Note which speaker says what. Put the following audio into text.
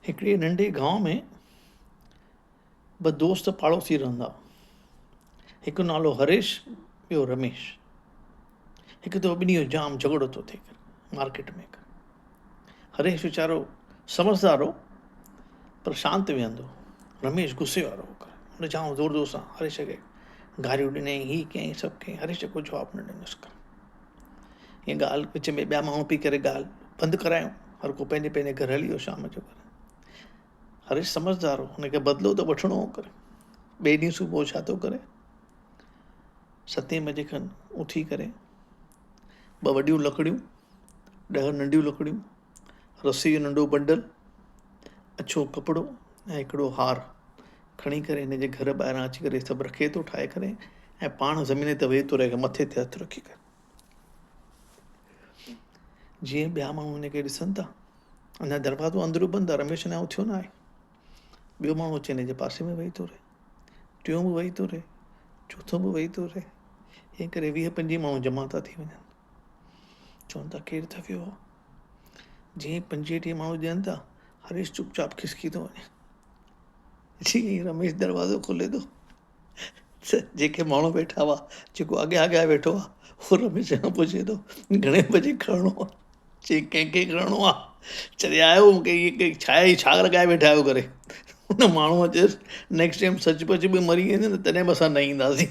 Speaker 1: हिकिड़े नंढे गांव में ॿ दोस्त पाड़ोसी रहंदा हुआ। हिकु नालो हरेश, ॿियो रमेश। हिकु दफ़ो ॿिन्ही जो जाम झगड़ो थो थिए मार्केट में। हरेश वीचारो समझदार हो पर शांति वेहंदो। रमेश गुस्से वारो हो कर हुन जाम ज़ोर ज़ोर सां हरेश खे गारियूं ॾिनई, हीअ कयईं, सभु कयईं। हरेश को जवाबु न ॾिनसि कर। हीअ ॻाल्हि विच में ॿिया माण्हू पी करे ॻाल्हि बंदि करायूं। हर को पंहिंजे पंहिंजे घर हली वियो शाम जो। हरेश समझदार हो, हुनखे बदिलो त वठिणो हो करे। ॿिए ॾींहुं सुबुह छा थो करे, 7 बजे खनि उथी करे 2 वॾियूं लकड़ियूं, 10 नंढियूं लकड़ियूं, रस्सी जो नंढो बंडल, अछो कपिड़ो ऐं हिकिड़ो हार खणी करे हिन जे घर ॿाहिरां अची करे सभु रखे थो ठाहे करे ऐं पाण ज़मीन ते वेही थो रहे, मथे ते हथु रखी करे। जीअं ॿिया माण्हू हिनखे ॾिसनि था, अञा दरवाज़ो अंदरूं बंदि आहे, रमेश अञा उथियो न आहे। ॿियो माण्हू अची हिन जे पासे में वेही थो रहे, टियों बि वेही थो रहे, चोथों बि वेही थो रहे। हीअं करे 20-25 माण्हू जमा था थी वञनि। चवनि था केरु त वियो आहे। जीअं 25-30 माण्हू ॾियनि था, हरेश चुपचाप खिसकी थो वञे। जीअं रमेश दरवाज़ो खोले थो, जेके माण्हू वेठा हुआ, जेको अॻियां वेठो आहे, उहो रमेश खां पुछे थो घणे बजे खणणो आहे। चई कंहिंखे खणणो आहे। चए आयो मूंखे इहे छा आहे, छा लॻाए वेठा आहियो करे। हुन माण्हूअ चयुसि नेक्स्ट टाइम सचुपचु बि मरी वेंदे न तॾहिं बि असां न ईंदासीं।